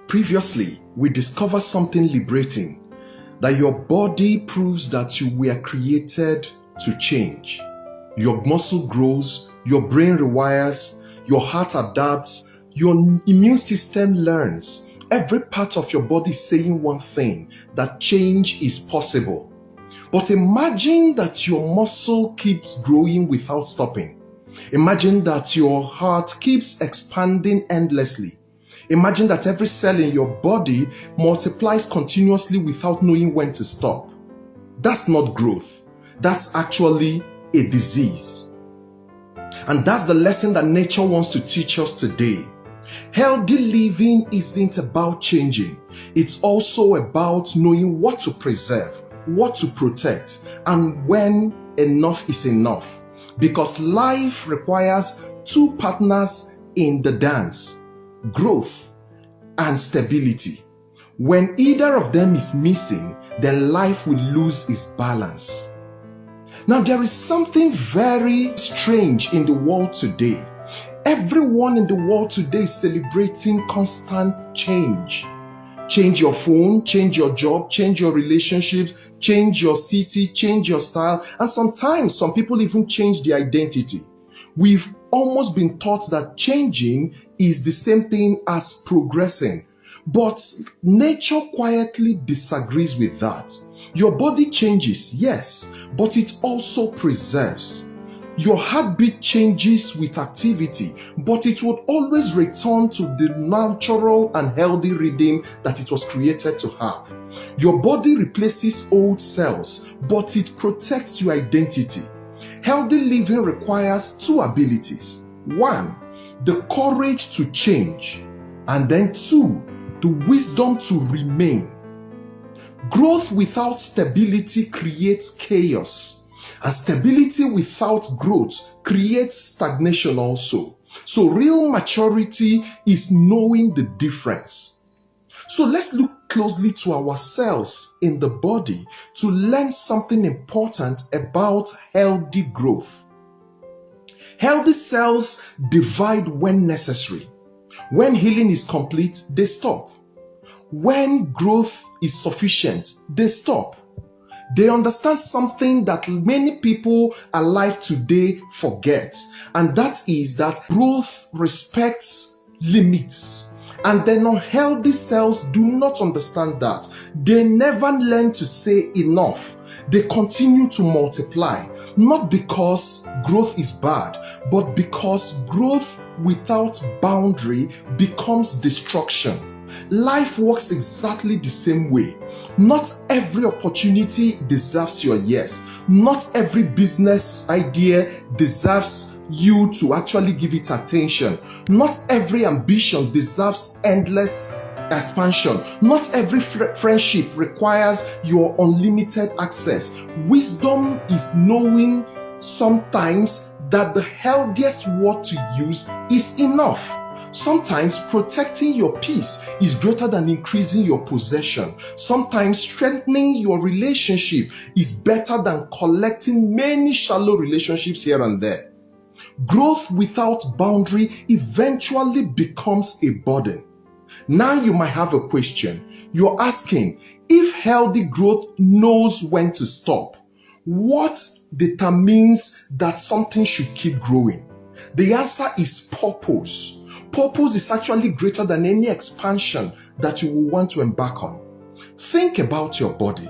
Previously, we discovered something liberating, that your body proves that you were created to change. Your muscle grows, your brain rewires, your heart adapts, your immune system learns. Every part of your body is saying one thing, that change is possible. But imagine that your muscle keeps growing without stopping. Imagine that your heart keeps expanding endlessly. Imagine that every cell in your body multiplies continuously without knowing when to stop. That's not growth. That's actually a disease. And that's the lesson that nature wants to teach us today. Healthy living isn't about changing. It's also about knowing what to preserve, what to protect, and when enough is enough. Because life requires two partners in the dance: growth and stability. When either of them is missing, then life will lose its balance. Now, there is something very strange in the world today. Everyone in the world today is celebrating constant change. Change your phone, change your job, change your relationships, change your city, change your style, and sometimes some people even change their identity. We've almost been taught that changing is the same thing as progressing, but nature quietly disagrees with that. Your body changes, yes, but it also preserves. Your heartbeat changes with activity, but it would always return to the natural and healthy rhythm that it was created to have. Your body replaces old cells, but it protects your identity. Healthy living requires two abilities. One, the courage to change, and then two, the wisdom to remain. Growth without stability creates chaos, and stability without growth creates stagnation also. So real maturity is knowing the difference. So let's look closely to our cells in the body to learn something important about healthy growth. Healthy cells divide when necessary. When healing is complete, they stop. When growth is sufficient, they stop. They understand something that many people alive today forget, and that is that growth respects limits. And the unhealthy cells do not understand that. They never learn to say enough. They continue to multiply, not because growth is bad, but because growth without boundary becomes destruction. Life works exactly the same way. Not every opportunity deserves your yes. Not every business idea deserves you to actually give it attention. Not every ambition deserves endless expansion. Not every friendship requires your unlimited access. Wisdom is knowing sometimes that the healthiest word to use is enough. Sometimes protecting your peace is greater than increasing your possession. Sometimes strengthening your relationship is better than collecting many shallow relationships here and there. Growth without boundary eventually becomes a burden. Now you might have a question. You're asking, if healthy growth knows when to stop, what determines that something should keep growing? The answer is purpose. Purpose is actually greater than any expansion that you will want to embark on. Think about your body.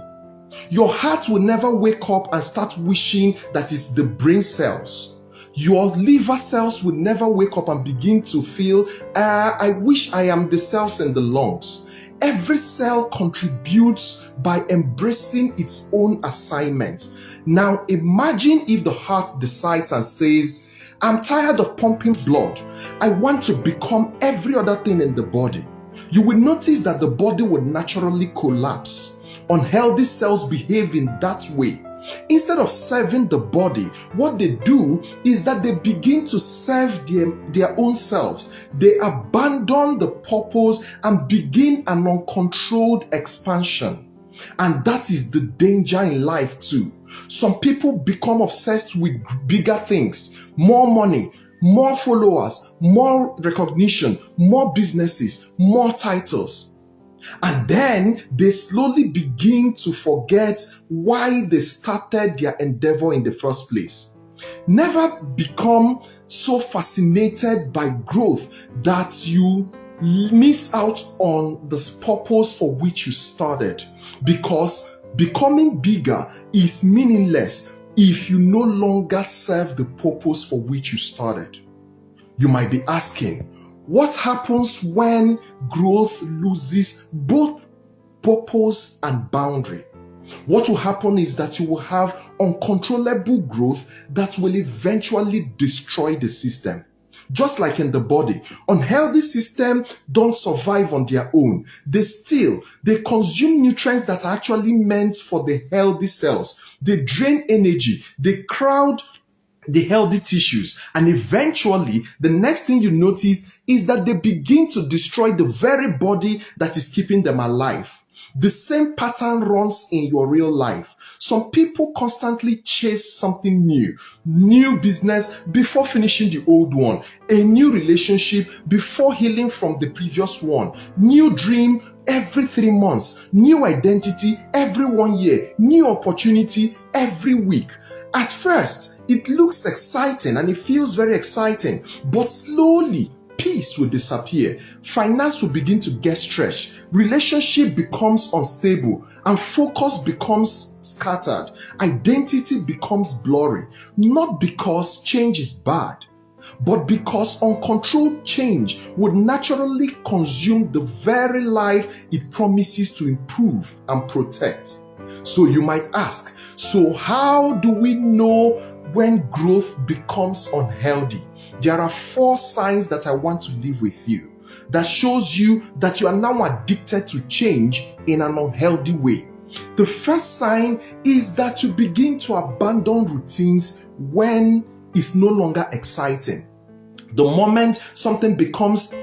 Your heart will never wake up and start wishing that it's the brain cells. Your liver cells will never wake up and begin to feel, I wish I am the cells in the lungs. Every cell contributes by embracing its own assignment. Now imagine if the heart decides and says, I'm tired of pumping blood. I want to become every other thing in the body. You will notice that the body will naturally collapse. Unhealthy cells behave in that way. Instead of serving the body, what they do is that they begin to serve their own selves. They abandon the purpose and begin an uncontrolled expansion. And that is the danger in life too. Some people become obsessed with bigger things, more money, more followers, more recognition, more businesses, more titles. And then they slowly begin to forget why they started their endeavor in the first place. Never become so fascinated by growth that you miss out on the purpose for which you started, because becoming bigger is meaningless if you no longer serve the purpose for which you started. You might be asking, what happens when growth loses both purpose and boundary? What will happen is that you will have uncontrollable growth that will eventually destroy the system. Just like in the body, unhealthy systems don't survive on their own. They consume nutrients that are actually meant for the healthy cells. They drain energy, they crowd the healthy tissues, and eventually the next thing you notice is that they begin to destroy the very body that is keeping them alive. The same pattern runs in your real life. Some people constantly chase something new business before finishing the old one, a new relationship before healing from the previous one, new dream every 3 months, new identity every 1 year, new opportunity every week. At first, it looks exciting and it feels very exciting, but slowly, peace will disappear, finance will begin to get stretched, relationship becomes unstable, and focus becomes scattered, identity becomes blurry, not because change is bad, but because uncontrolled change would naturally consume the very life it promises to improve and protect. So you might ask, so how do we know when growth becomes unhealthy? There are 4 signs that I want to leave with you that shows you that you are now addicted to change in an unhealthy way. The first sign is that you begin to abandon routines when it's no longer exciting. The moment something becomes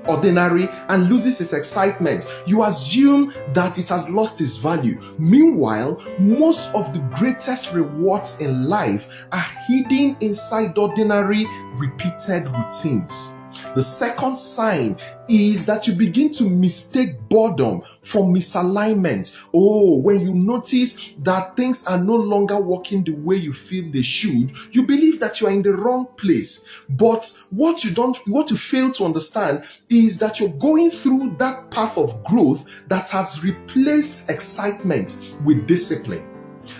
ordinary and loses its excitement, you assume that it has lost its value. Meanwhile, most of the greatest rewards in life are hidden inside ordinary, repeated routines. The second sign is that you begin to mistake boredom for misalignment. When you notice that things are no longer working the way you feel they should, you believe that you are in the wrong place. But what you fail to understand is that you're going through that path of growth that has replaced excitement with discipline.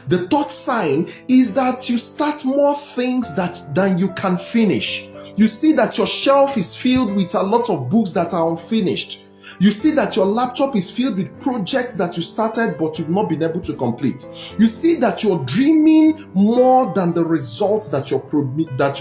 The third sign is that you start more things than you can finish. You see that your shelf is filled with a lot of books that are unfinished. You see that your laptop is filled with projects that you started but you've not been able to complete. You see that you're dreaming more than the results that you're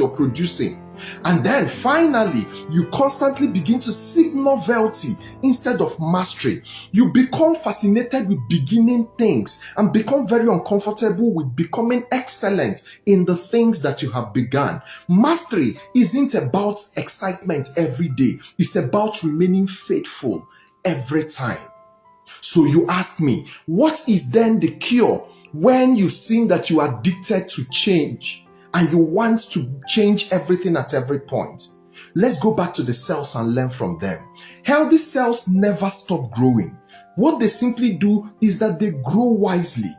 producing. And then finally, you constantly begin to seek novelty instead of mastery. You become fascinated with beginning things and become very uncomfortable with becoming excellent in the things that you have begun. Mastery isn't about excitement every day. It's about remaining faithful every time. So you ask me, what is then the cure when you see that you are addicted to change and you want to change everything at every point? Let's go back to the cells and learn from them. Healthy cells never stop growing. What they simply do is that they grow wisely,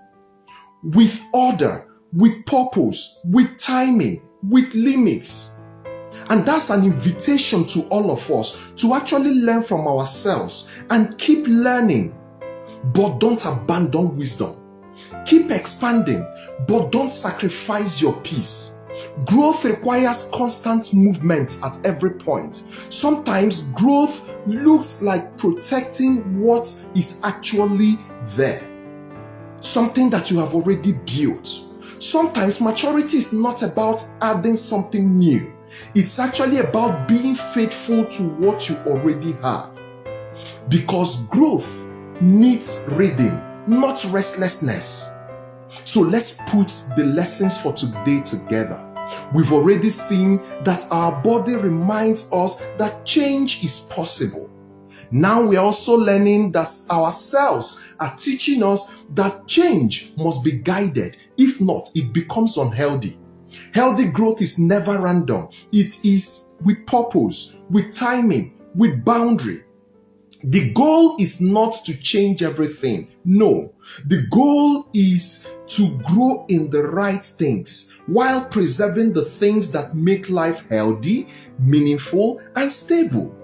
with order, with purpose, with timing, with limits. And that's an invitation to all of us to actually learn from ourselves and keep learning, but don't abandon wisdom. Keep expanding, but don't sacrifice your peace. Growth requires constant movement at every point. Sometimes growth looks like protecting what is actually there, something that you have already built. Sometimes maturity is not about adding something new. It's actually about being faithful to what you already have. Because growth needs reading, not restlessness. So let's put the lessons for today together. We've already seen that our body reminds us that change is possible. Now we are also learning that our cells are teaching us that change must be guided. If not, it becomes unhealthy. Healthy growth is never random. It is with purpose, with timing, with boundary. The goal is not to change everything. No. The goal is to grow in the right things while preserving the things that make life healthy, meaningful, and stable.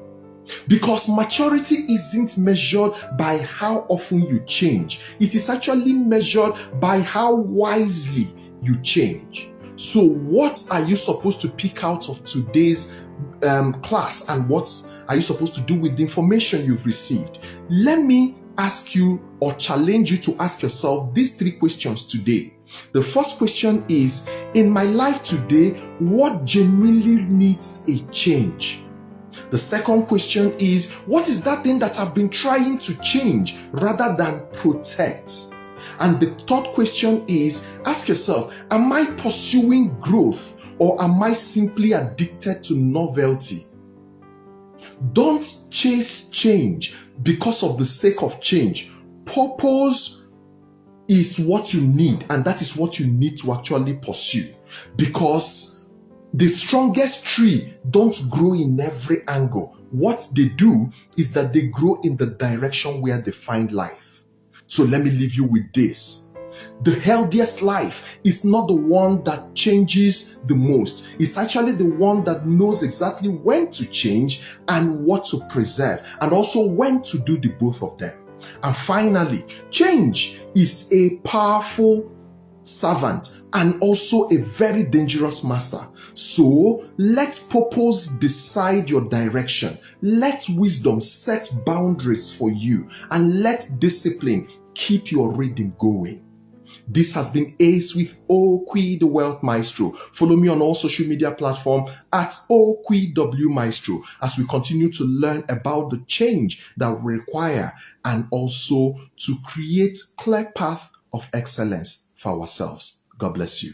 Because maturity isn't measured by how often you change. It is actually measured by how wisely you change. So what are you supposed to pick out of today's class, and what are you supposed to do with the information you've received? Let me ask you or challenge you to ask yourself these 3 questions today. The first question is, in my life today, what genuinely needs a change? The second question is, what is that thing that I've been trying to change rather than protect? And the third question is, ask yourself, am I pursuing growth or am I simply addicted to novelty? Don't chase change because of the sake of change. Purpose is what you need, and that is what you need to actually pursue. Because the strongest tree don't grow in every angle. What they do is that they grow in the direction where they find life. So let me leave you with this. The healthiest life is not the one that changes the most. It's actually the one that knows exactly when to change and what to preserve, and also when to do the both of them. And finally, change is a powerful servant and also a very dangerous master. So let purpose decide your direction. Let wisdom set boundaries for you, and let discipline keep your rhythm going. This has been Ace with Okwi the Wealth Maestro. Follow me on all social media platforms at OkwiW Maestro as we continue to learn about the change that we require, and also to create clear path of excellence for ourselves. God bless you.